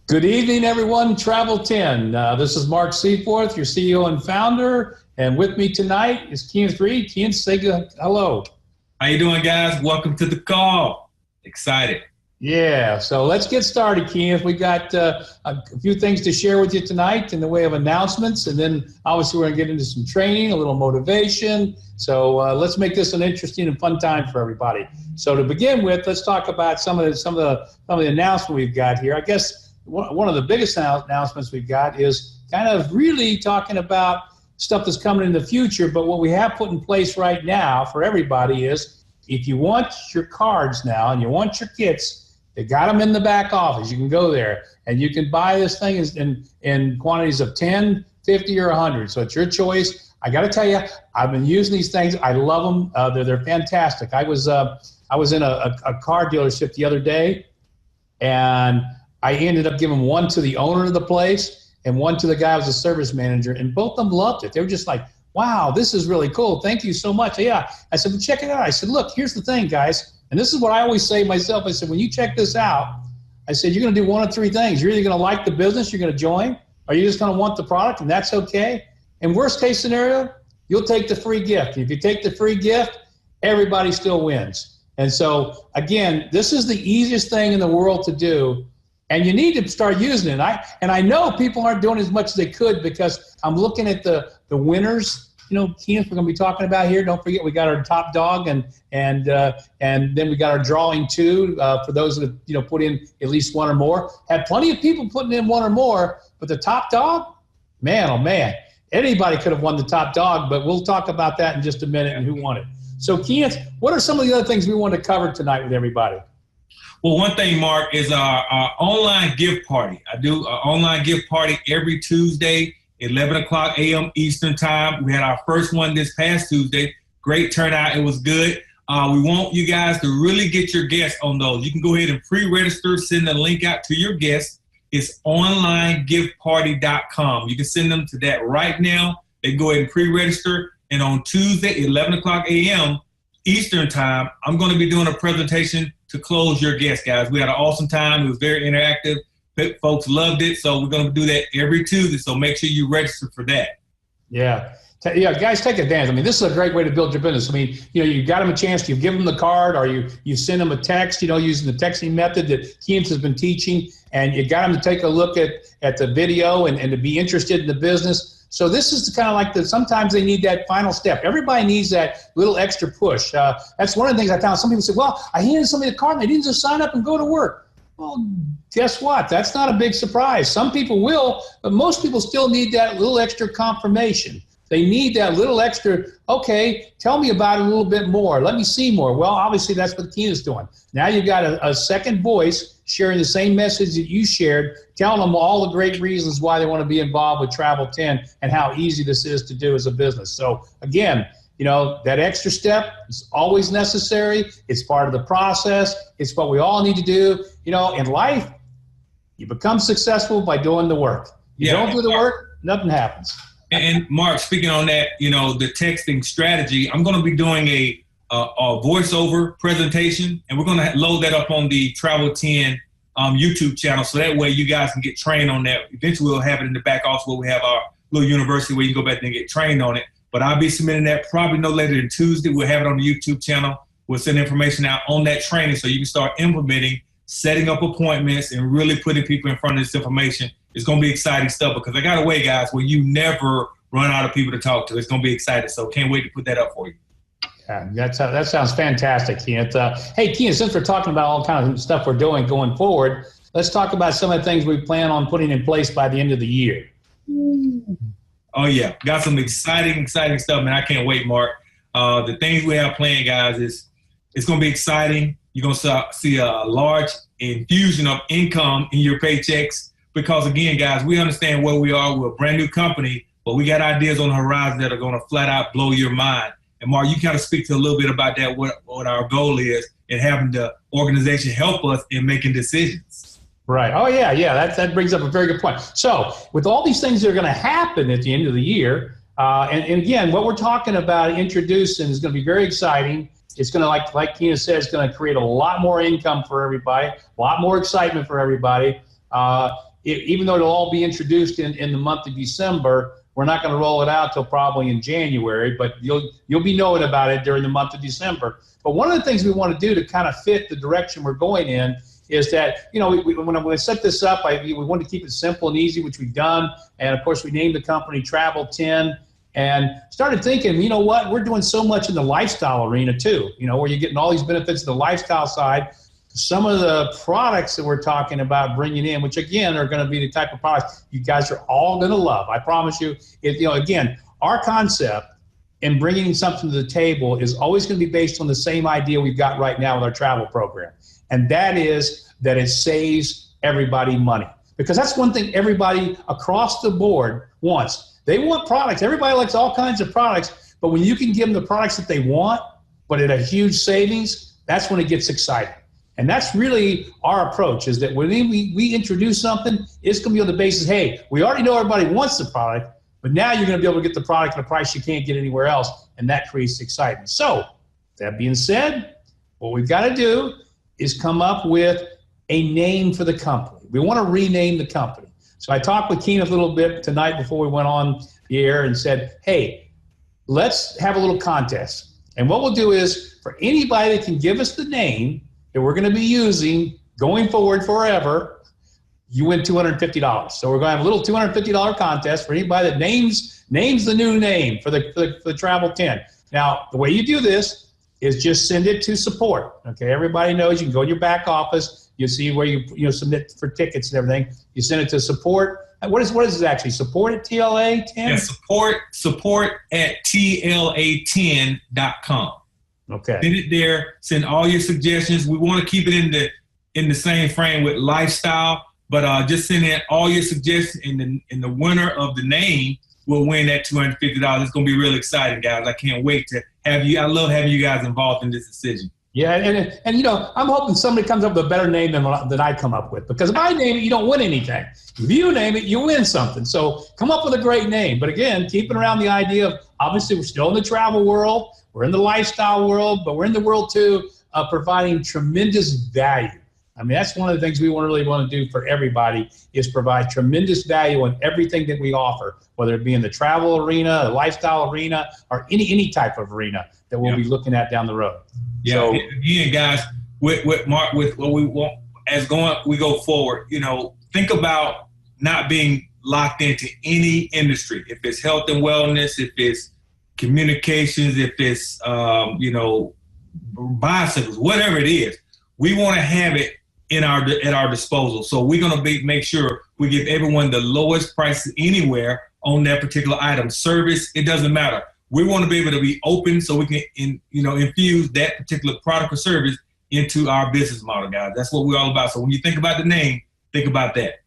Good evening, everyone. Travel 10. This is Mark Seaforth, your CEO and founder. And with me tonight is Kenneth Reed. Kenneth, say hello. How you doing, guys? Welcome to the call. Excited. Yeah, so let's get started, Kenneth. We got a few things to share with you tonight in the way of announcements. And then obviously we're going to get into some training, a little motivation. So let's make this an interesting and fun time for everybody. So to begin with, let's talk about some of the announcements we've got here. I guess one of the biggest announcements we've got is kind of really talking about stuff that's coming in the future. But what we have put in place right now for everybody is if you want your cards now and you want your kits, they got them in the back office. You can go there and you can buy this thing in quantities of 10, 50, or 100. So it's your choice. I got to tell you, I've been using these things. I love them. They're fantastic. I was in a car dealership the other day, and I ended up giving one to the owner of the place and one to the guy who was a service manager, and both of them loved it. They were just like, wow, this is really cool. Thank you so much. Yeah. I said, well, check it out. I said, look, here's the thing, guys. And this is what I always say myself. I said, when you check this out, I said, you're going to do one of three things. You're either going to like the business, you're going to join, or you're just going to want the product, and that's okay. And worst case scenario, you'll take the free gift. If you take the free gift, everybody still wins. And so, again, this is the easiest thing in the world to do, and you need to start using it. I know people aren't doing as much as they could because I'm looking at the winners. You know, Kenneth, we're going to be talking about here. Don't forget, we got our top dog, and then we got our drawing too for those that put in at least one or more. Had plenty of people putting in one or more, but the top dog, man, oh man, anybody could have won the top dog. But we'll talk about that in just a minute and who won it. So, Kenneth, what are some of the other things we want to cover tonight with everybody? Well, one thing, Mark, is our online gift party. I do an online gift party every Tuesday. 11 o'clock a.m. Eastern time. We had our first one this past Tuesday. Great turnout. It was good. We want you guys to really get your guests on those. You can go ahead and pre-register, send the link out to your guests. It's onlinegiftparty.com. You can send them to that right now. They can go ahead and pre-register. And on Tuesday, 11 o'clock a.m. Eastern time, I'm going to be doing a presentation to close your guests, guys. We had an awesome time. It was very interactive. Folks loved it, so we're going to do that every Tuesday, so make sure you register for that. Yeah, guys, take advantage. I mean, this is a great way to build your business. I mean, you got them a chance, you give them the card, or you send them a text, using the texting method that Kenneth has been teaching, and you got them to take a look at the video and to be interested in the business. So this is kind of like sometimes they need that final step. Everybody needs that little extra push. That's one of the things I found. Some people say, well, I handed somebody the card and they didn't just sign up and go to work. Well, guess what? That's not a big surprise. Some people will, but most people still need that little extra confirmation. They need that little extra, okay, tell me about it a little bit more. Let me see more. Well, obviously, that's what Kenneth's doing. Now you've got a second voice sharing the same message that you shared, telling them all the great reasons why they want to be involved with Travel 10 and how easy this is to do as a business. So, again, that extra step is always necessary. It's part of the process. It's what we all need to do. In life, you become successful by doing the work. You don't do the work, nothing happens. And Mark, speaking on that, the texting strategy, I'm going to be doing a voiceover presentation, and we're going to load that up on the Travel 10 YouTube channel. So that way you guys can get trained on that. Eventually we'll have it in the back office where we have our little university where you can go back there and get trained on it. But I'll be submitting that probably no later than Tuesday. We'll have it on the YouTube channel. We'll send information out on that training so you can start implementing, setting up appointments, and really putting people in front of this information. It's going to be exciting stuff because I got a way, guys, where you never run out of people to talk to. It's going to be exciting. So can't wait to put that up for you. Yeah, that sounds fantastic, Kenneth. Hey, Kenneth, since we're talking about all kinds of stuff we're doing going forward, let's talk about some of the things we plan on putting in place by the end of the year. Oh, yeah. Got some exciting stuff, man. I can't wait, Mark. The things we have planned, guys, it's going to be exciting. You're going to see a large infusion of income in your paychecks because, again, guys, we understand where we are. We're a brand new company, but we got ideas on the horizon that are going to flat out blow your mind. And, Mark, you kind of speak to a little bit about that, what our goal is in having the organization help us in making decisions. Right. Oh, yeah. That brings up a very good point. So with all these things that are going to happen at the end of the year, and again, what we're talking about introducing is going to be very exciting. It's going to, like Kenneth said, it's going to create a lot more income for everybody, a lot more excitement for everybody. even though it'll all be introduced in the month of December, we're not going to roll it out till probably in January, but you'll be knowing about it during the month of December. But one of the things we want to do to kind of fit the direction we're going in is that, when I set this up, we wanted to keep it simple and easy, which we've done. And of course, we named the company Travel 10 and started thinking, you know what, we're doing so much in the lifestyle arena too, where you're getting all these benefits of the lifestyle side. Some of the products that we're talking about bringing in, which again are going to be the type of products you guys are all going to love. I promise you. Again, our concept in bringing something to the table is always going to be based on the same idea we've got right now with our travel program, and that is that it saves everybody money. Because that's one thing everybody across the board wants. They want products. Everybody likes all kinds of products, but when you can give them the products that they want, but at a huge savings, that's when it gets exciting. And that's really our approach, is that when we introduce something, it's going to be on the basis, hey, we already know everybody wants the product, but now you're going to be able to get the product at a price you can't get anywhere else, and that creates excitement. So, that being said, what we've got to do is come up with a name for the company. We want to rename the company. So I talked with Keenan a little bit tonight before we went on the air and said, hey, let's have a little contest. And what we'll do is, for anybody that can give us the name that we're going to be using going forward forever, you win $250. So we're going to have a little $250 contest for anybody that names the new name for the Travel 10. Now, the way you do this is just send it to support. Okay, everybody knows you can go to your back office. You see where you submit for tickets and everything. You send it to support. What is it actually? Support at TLA 10? Yeah, support at TLA10.com. Okay. Send it there. Send all your suggestions. We want to keep it in the same frame with lifestyle, but just send in all your suggestions, and the winner of the name will win that $250. It's going to be really exciting, guys. I can't wait to have you. I love having you guys involved in this decision. Yeah, and I'm hoping somebody comes up with a better name than I come up with, because if I name it, you don't win anything. If you name it, you win something. So come up with a great name. But again, keeping around the idea of, obviously, we're still in the travel world, we're in the lifestyle world, but we're in the world too of providing tremendous value. I mean, that's one of the things we really want to do for everybody, is provide tremendous value on everything that we offer, whether it be in the travel arena, the lifestyle arena, or any type of arena that we'll be looking at down the road. Yeah, so, again, guys, with Mark, with what we want we go forward, think about not being locked into any industry. If it's health and wellness, if it's communications, if it's bicycles, whatever it is, we want to have it at our disposal. So we're going to make sure we give everyone the lowest prices anywhere on that particular item. Service, it doesn't matter. We want to be able to be open so we can infuse that particular product or service into our business model, guys. That's what we're all about. So when you think about the name, think about that.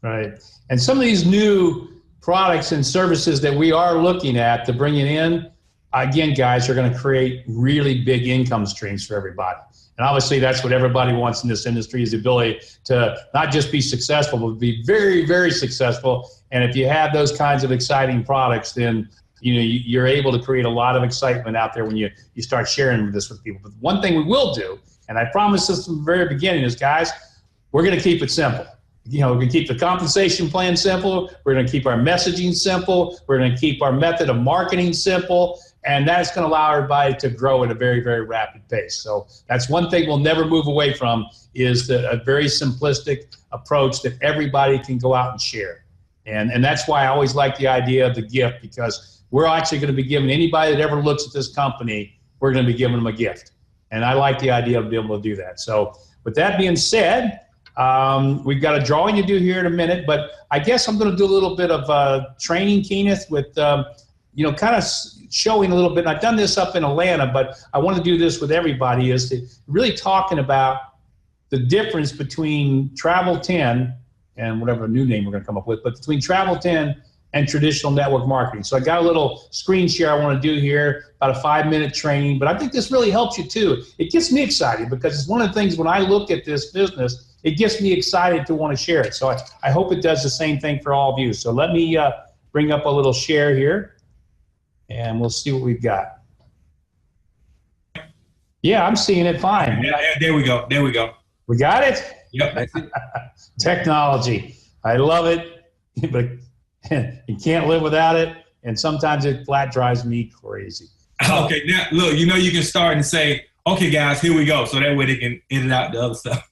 Right. And some of these new products and services that we are looking at to bring it in, again, guys, are going to create really big income streams for everybody. And obviously, that's what everybody wants in this industry, is the ability to not just be successful, but be very, very successful. And if you have those kinds of exciting products, then you're able to create a lot of excitement out there when you start sharing this with people. But one thing we will do, and I promised this from the very beginning, is, guys, we're going to keep it simple. We're going to keep the compensation plan simple. We're going to keep our messaging simple. We're going to keep our method of marketing simple. And that's going to allow everybody to grow at a very, very rapid pace. So that's one thing we'll never move away from, is a very simplistic approach that everybody can go out and share. And that's why I always like the idea of the gift, because we're actually going to be giving anybody that ever looks at this company, we're going to be giving them a gift. And I like the idea of being able to do that. So with that being said, we've got a drawing to do here in a minute, but I guess I'm going to do a little bit of training, Kenneth, with kind of showing a little bit. And I've done this up in Atlanta, but I want to do this with everybody, is to really talking about the difference between Travel 10 and whatever new name we're going to come up with, but between Travel 10 and traditional network marketing. So I got a little screen share I want to do here, about a 5-minute training, but I think this really helps you too. It gets me excited, because it's one of the things when I look at this business, it gets me excited to want to share it. So I hope it does the same thing for all of you. So let me bring up a little share here, and we'll see what we've got. Yeah, I'm seeing it fine. There we go. We got it? Yep. Technology. I love it, but you can't live without it. And sometimes it flat drives me crazy. Okay, now look, you can start and say, okay, guys, here we go. So that way they can edit out the other stuff.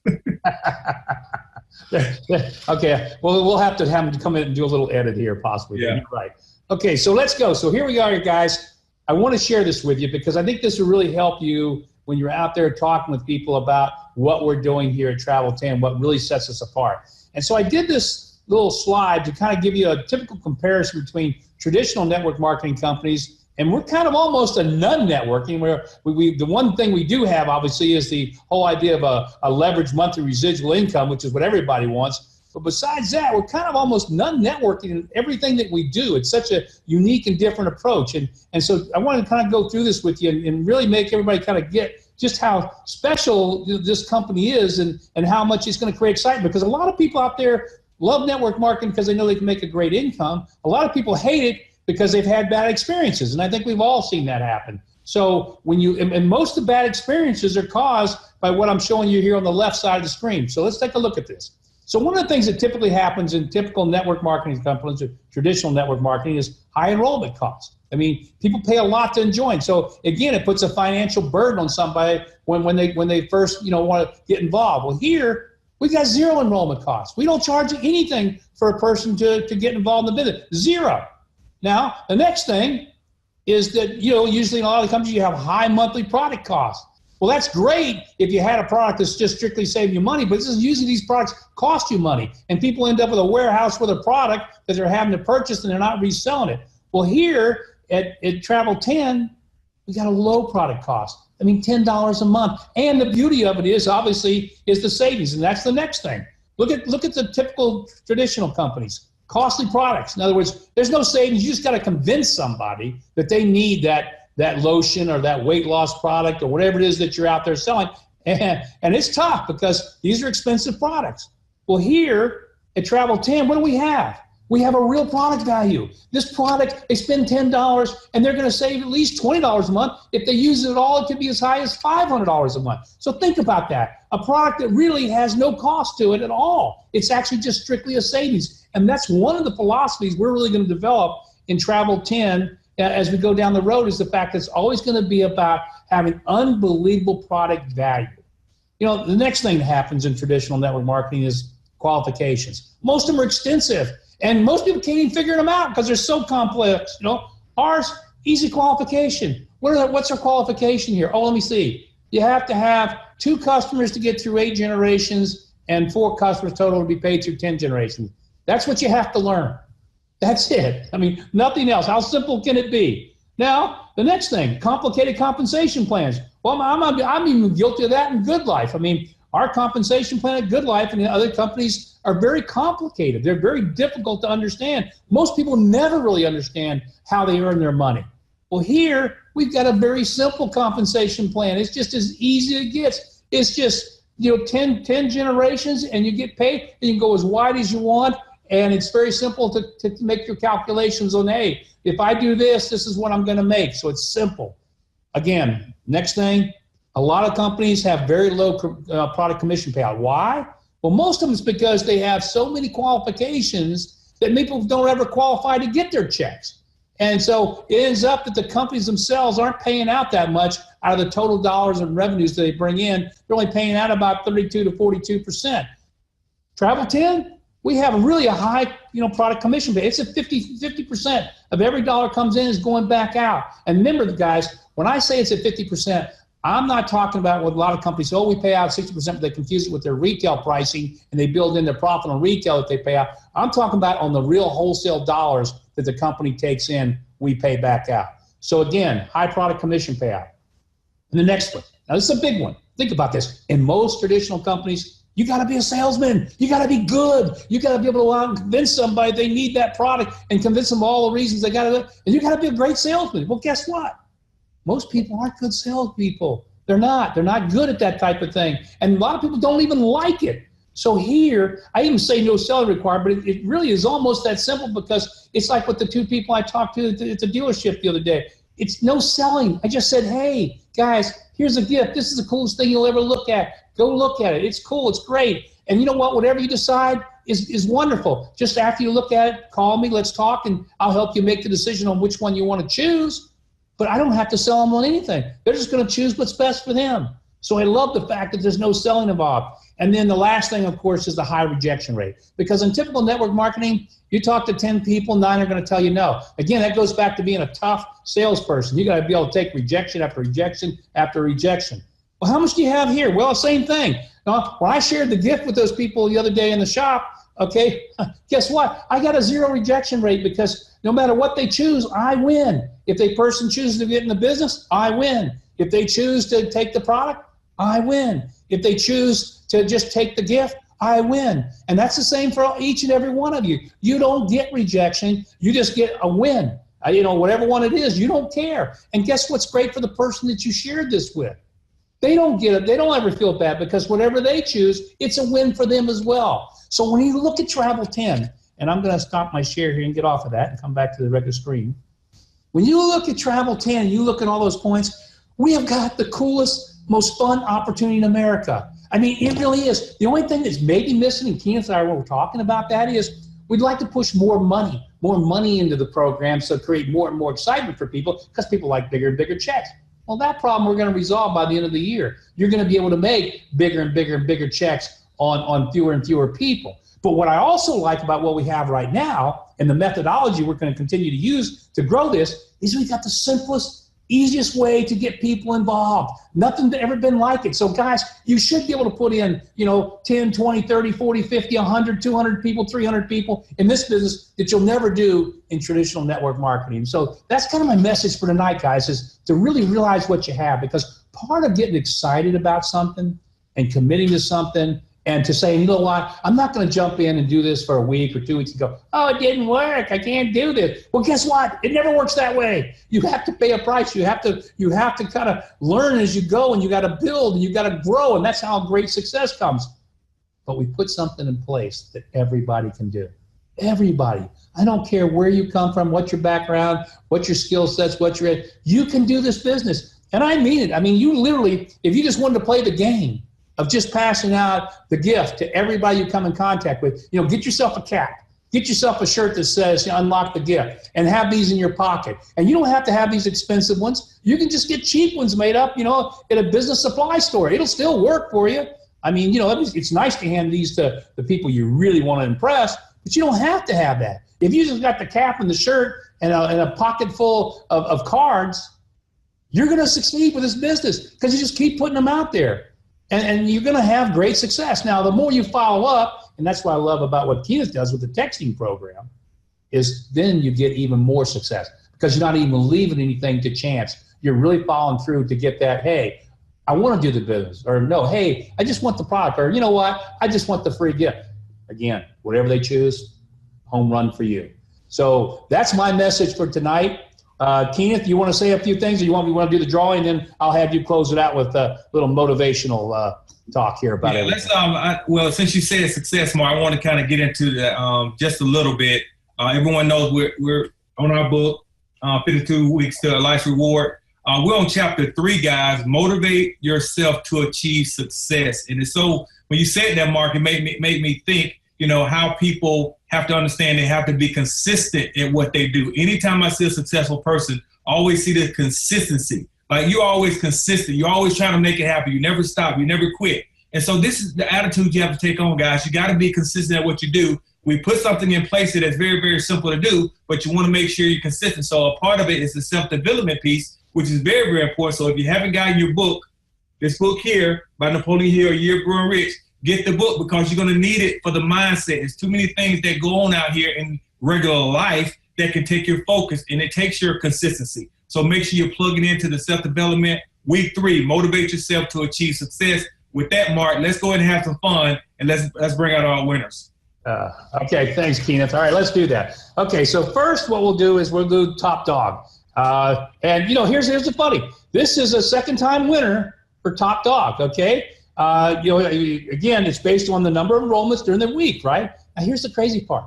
Okay, well, we'll have to have them come in and do a little edit here, possibly. Yeah. You're right. Okay, so let's go. So here we are, guys. I want to share this with you because I think this will really help you when you're out there talking with people about what we're doing here at Travel 10, what really sets us apart. And so I did this little slide to kind of give you a typical comparison between traditional network marketing companies, and we're kind of almost a non-networking, where the one thing we do have, obviously, is the whole idea of a leveraged monthly residual income, which is what everybody wants. But besides that, we're kind of almost non-networking in everything that we do. It's such a unique and different approach. And so I want to kind of go through this with you and really make everybody kind of get just how special this company is and how much it's going to create excitement. Because a lot of people out there love network marketing because they know they can make a great income. A lot of people hate it because they've had bad experiences. And I think we've all seen that happen. So and most of the bad experiences are caused by what I'm showing you here on the left side of the screen. So let's take a look at this. So one of the things that typically happens in typical network marketing companies, or traditional network marketing, is high enrollment costs. I mean, people pay a lot to join. So again, it puts a financial burden on somebody when they first want to get involved. Well, here we got zero enrollment costs. We don't charge anything for a person to get involved in the business. Zero. Now, the next thing is that, usually in a lot of the companies you have high monthly product costs. Well, that's great if you had a product that's just strictly saving you money, but this is usually these products cost you money, and people end up with a warehouse with a product that they're having to purchase and they're not reselling it. Well, here at Travel 10, we got a low product cost. I mean, $10 a month. And the beauty of it is, obviously, is the savings, and that's the next thing. Look at the typical traditional companies. Costly products. In other words, there's no savings. You just got to convince somebody that they need that lotion or that weight loss product or whatever it is that you're out there selling. And it's tough because these are expensive products. Well, here at Travel 10, what do we have? We have a real product value. This product, they spend $10 and they're going to save at least $20 a month. If they use it at all, it could be as high as $500 a month. So think about that. A product that really has no cost to it at all. It's actually just strictly a savings. And that's one of the philosophies we're really going to develop in Travel 10 as we go down the road, is the fact that it's always going to be about having unbelievable product value. The next thing that happens in traditional network marketing is qualifications. Most of them are extensive, and most people can't even figure them out because they're so complex. Ours, easy qualification. What's our qualification here? Oh, let me see. You have to have 2 customers to get through 8 generations and 4 customers total to be paid through 10 generations. That's what you have to learn. That's it. I mean, nothing else. How simple can it be? Now, the next thing, complicated compensation plans. Well, I'm even guilty of that in Good Life. I mean, our compensation plan at Good Life and the other companies are very complicated. They're very difficult to understand. Most people never really understand how they earn their money. Well, here, we've got a very simple compensation plan. It's just as easy as it gets. It's just, 10 generations, and you get paid, and you can go as wide as you want. And it's very simple to make your calculations on, hey, if I do this, this is what I'm going to make. So it's simple. Again, next thing, a lot of companies have very low product commission payout. Why? Well, most of them is because they have so many qualifications that people don't ever qualify to get their checks. And so it ends up that the companies themselves aren't paying out that much out of the total dollars and revenues that they bring in. They're only paying out about 32 to 42%. Travel 10? We have really a high, product commission pay. It's at 50% of every dollar comes in is going back out. And remember, guys, when I say it's at 50%, I'm not talking about what a lot of companies say, we pay out 60%, but they confuse it with their retail pricing and they build in their profit on retail that they pay out. I'm talking about on the real wholesale dollars that the company takes in, we pay back out. So again, high product commission payout. And the next one, now this is a big one. Think about this. In most traditional companies, you got to be a salesman. You got to be good. You got to be able to go out and convince somebody they need that product and convince them all the reasons they got to do it. And you got to be a great salesman. Well, guess what? Most people aren't good salespeople. They're not good at that type of thing. And a lot of people don't even like it. So here, I even say no selling required, but it really is almost that simple because it's like with the 2 people I talked to at the dealership the other day. It's no selling. I just said, hey, guys, here's a gift. This is the coolest thing you'll ever look at. Go look at it. It's cool. It's great. And you know what? Whatever you decide, is wonderful. Just after you look at it, call me, let's talk, and I'll help you make the decision on which one you want to choose. But I don't have to sell them on anything. They're just going to choose what's best for them. So I love the fact that there's no selling involved. And then the last thing, of course, is the high rejection rate. Because in typical network marketing, you talk to 10 people, 9 are going to tell you no. Again, that goes back to being a tough salesperson. You got to be able to take rejection after rejection after rejection. Well, how much do you have here? Well, same thing. When I shared the gift with those people the other day in the shop, okay, guess what? I got a 0 rejection rate because no matter what they choose, I win. If a person chooses to get in the business, I win. If they choose to take the product, I win. If they choose to just take the gift, I win. And that's the same for each and every one of you. You don't get rejection. You just get a win. Whatever one it is, you don't care. And guess what's great for the person that you shared this with? They don't get it. They don't ever feel bad because whatever they choose, it's a win for them as well. So when you look at Travel 10, and I'm going to stop my share here and get off of that and come back to the regular screen. When you look at Travel 10, you look at all those points, we have got the coolest, most fun opportunity in America. I mean, it really is. The only thing that's maybe missing, and Kenneth and I were talking about that, is we'd like to push more money into the program, so create more and more excitement for people because people like bigger and bigger checks. Well, that problem we're going to resolve by the end of the year. You're going to be able to make bigger and bigger and bigger checks on fewer and fewer people. But what I also like about what we have right now and the methodology we're going to continue to use to grow this is we've got the simplest, easiest way to get people involved. Nothing's ever been like it. So guys, you should be able to put in, 10, 20, 30, 40, 50, 100, 200 people, 300 people in this business that you'll never do in traditional network marketing. So that's kind of my message for tonight, guys, is to really realize what you have, because part of getting excited about something and committing to something and to say, you know what, I'm not going to jump in and do this for a week or 2 weeks and go, oh, it didn't work, I can't do this. Well, guess what? It never works that way. You have to pay a price. You have to kind of learn as you go, and you got to build and you got to grow, and that's how great success comes. But we put something in place that everybody can do. Everybody. I don't care where you come from, what your background, what your skill sets, you can do this business. And I mean it. I mean, you literally, if you just wanted to play the game of just passing out the gift to everybody you come in contact with, get yourself a cap, get yourself a shirt that says unlock the gift, and have these in your pocket. And you don't have to have these expensive ones. You can just get cheap ones made up, at a business supply store. It'll still work for you. I mean, it's nice to hand these to the people you really want to impress, but you don't have to have that. If you just got the cap and the shirt and a pocket full of cards, you're going to succeed with this business because you just keep putting them out there. And you're going to have great success. Now, the more you follow up, and that's what I love about what Kenneth does with the texting program, is then you get even more success because you're not even leaving anything to chance. You're really following through to get that, hey, I want to do the business, or no, hey, I just want the product, or you know what, I just want the free gift. Again, whatever they choose, home run for you. So that's my message for tonight. Kenneth, you want to say a few things, or you want to do the drawing, and then I'll have you close it out with a little motivational talk here about it. Well, since you said success more, I want to kind of get into that just a little bit. Everyone knows we're on our book, 52 Weeks to a Life's Reward. We're on chapter 3, guys. Motivate yourself to achieve success. And it's so, when you said that, Mark, it made me think, how people have to understand they have to be consistent in what they do. Anytime I see a successful person, I always see the consistency. Like, you're always consistent. You're always trying to make it happen. You never stop. You never quit. And so this is the attitude you have to take on, guys. You got to be consistent at what you do. We put something in place that's very, very simple to do, but you want to make sure you're consistent. So a part of it is the self-development piece, which is very, very important. So if you haven't gotten your book, this book here by Napoleon Hill, Year of Growing Rich, get the book because you're going to need it for the mindset. There's too many things that go on out here in regular life that can take your focus, and it takes your consistency. So make sure you're plugging into the self-development. Week 3, motivate yourself to achieve success. With that, Mark, let's go ahead and have some fun, and let's bring out our winners. Okay, thanks, Kenneth. All right, let's do that. Okay, so first what we'll do is we'll do top dog. And here's the funny. This is a second-time winner for top dog, okay? Again, it's based on the number of enrollments during the week, right? Now, here's the crazy part.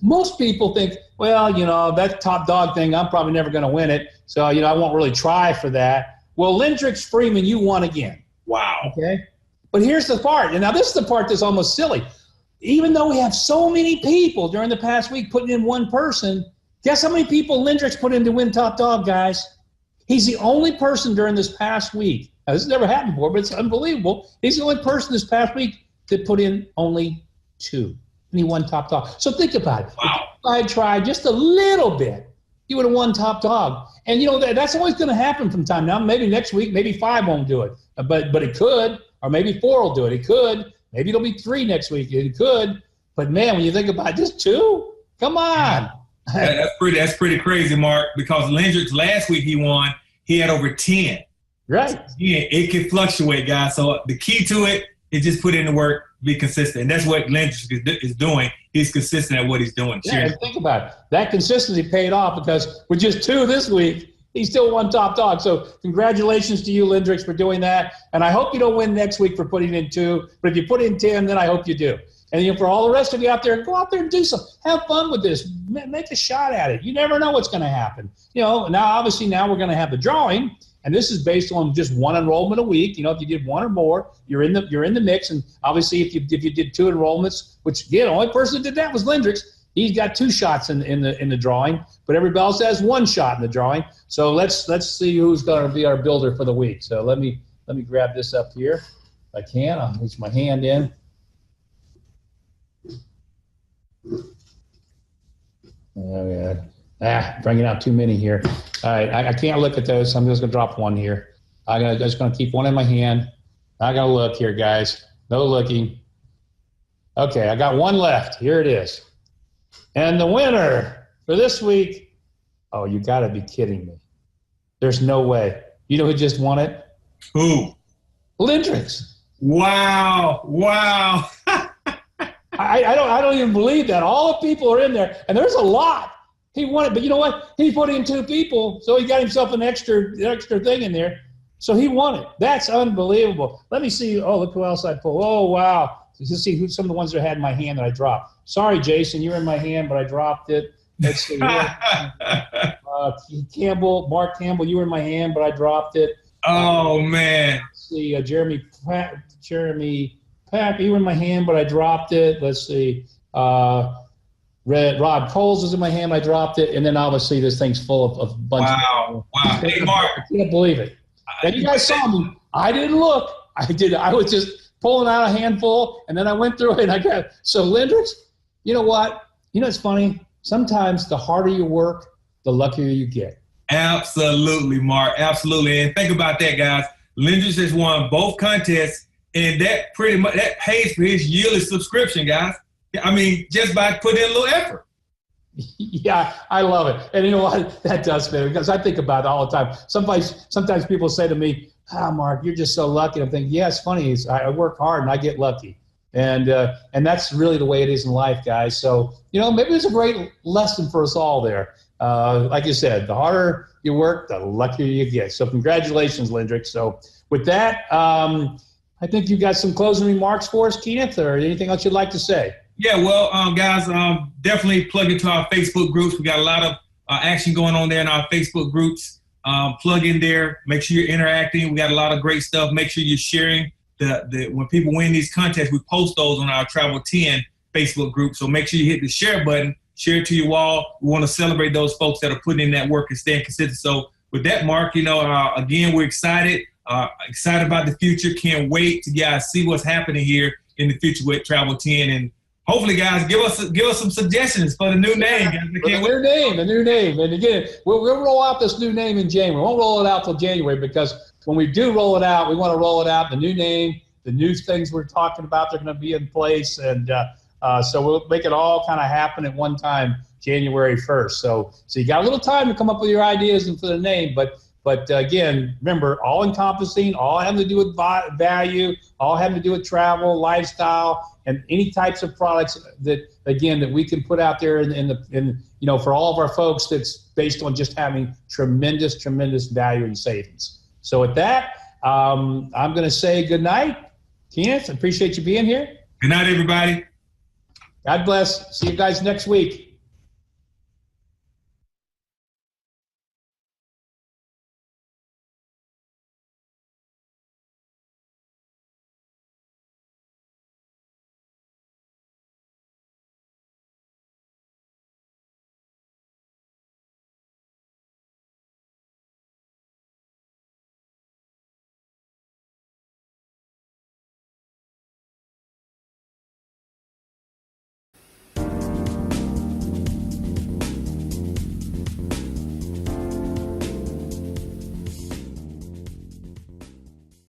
Most people think, well, that top dog thing, I'm probably never going to win it, so, I won't really try for that. Well, Lindrix Freeman, you won again. Wow. Okay? But here's the part, and now this is the part that's almost silly. even though we have so many people during the past week putting in one person, guess how many people Lindrix put in to win top dog, guys? He's the only person during this past week. Now, this has never happened before, but it's unbelievable. He's the only person this past week that put in only 2, and he won top dog. So think about it. Wow. If I had tried just a little bit, he would have won top dog. And, that's always going to happen from time now. Maybe next week, maybe 5 won't do it. But it could, or maybe 4 will do it. It could. Maybe it'll be 3 next week. It could. But, man, when you think about it, just 2, come on. That's pretty crazy, Mark, because Lindrix last week he won. He had over 10. Right. Yeah, it can fluctuate, guys. So the key to it is just put in the work, be consistent. And that's what Lindrix is doing. He's consistent at what he's doing. Yeah, and think about it. That consistency paid off because with just 2 this week, he still won top dog. So congratulations to you, Lindrix, for doing that. And I hope you don't win next week for putting in 2. But if you put in 10, then I hope you do. And for all the rest of you out there, go out there and do something. Have fun with this. Make a shot at it. You never know what's going to happen. Now obviously now we're going to have the drawing, and this is based on just 1 enrollment a week. If you did 1 or more, you're in the mix. And obviously if you did 2 enrollments, which again, the only person that did that was Lindrix. He's got 2 shots in the drawing, but everybody else has 1 shot in the drawing. So let's see who's going to be our builder for the week. So let me grab this up here. If I can, I'll reach my hand in. Oh, yeah. Bringing out too many here. All right, I can't look at those, so I'm just going to drop 1 here. I'm just going to keep 1 in my hand. I got to look here, guys. No looking. Okay, I got 1 left. Here it is. And the winner for this week, oh, you got to be kidding me. There's no way. You know who just won it? Who? Lindrix. Wow. I don't even believe that. All the people are in there, and there's a lot. He won it, but you know what? He put in 2 people, so he got himself an extra thing in there. So he won it. That's unbelievable. Let me see. Oh, look who else I pulled. Oh, wow. Let's see some of the ones that I had in my hand that I dropped. Sorry, Jason, you were in my hand, but I dropped it. Let's see. Mark Campbell, you were in my hand, but I dropped it. Oh, man. Let's see. Jeremy Pack, you were in my hand, but I dropped it. Let's see. Rod Coles was in my hand, I dropped it. And then obviously this thing's full of a bunch Wow. Hey, Mark. I can't believe it. And you guys saw me. I didn't look. I was just pulling out a handful, and then I went through it, and I got it. So Lindrix, you know what? It's funny. Sometimes the harder you work, the luckier you get. Absolutely, Mark. Absolutely. And think about that, guys. Lindrix has won both contests, and that pretty much that pays for his yearly subscription, guys. I mean, just by putting in a little effort. Yeah, I love it. And you know what? That does fit because I think about it all the time. Sometimes people say to me, Mark, you're just so lucky. I'm thinking, yeah, it's funny. I work hard and I get lucky. And that's really the way it is in life, guys. So, maybe there's a great lesson for us all there. Like you said, the harder you work, the luckier you get. So congratulations, Lindrix. So with that, I think you got some closing remarks for us, Kenneth, or anything else you'd like to say? Yeah, well, guys, definitely plug into our Facebook groups. We got a lot of action going on there in our Facebook groups. Plug in there. Make sure you're interacting. We got a lot of great stuff. Make sure you're sharing. When people win these contests, we post those on our Travel 10 Facebook group. So make sure you hit the share button. Share it to your wall. We want to celebrate those folks that are putting in that work and staying consistent. So with that, Mark, again, we're excited. Excited about the future. Can't wait to guys see what's happening here in the future with Travel 10. And hopefully, guys, give us some suggestions for the new name. The new name. And again, we'll roll out this new name in January. We won't roll it out till January because when we do roll it out, we want to roll it out, the new name, the new things we're talking about, they're going to be in place. And so we'll make it all kind of happen at one time, January 1st. So you got a little time to come up with your ideas and for the name. But again, remember, all encompassing, all having to do with value, all having to do with travel, lifestyle, and any types of products that we can put out there for all of our folks that's based on just having tremendous value and savings. So with that, I'm going to say good night. Kenneth, I appreciate you being here. Good night, everybody. God bless. See you guys next week.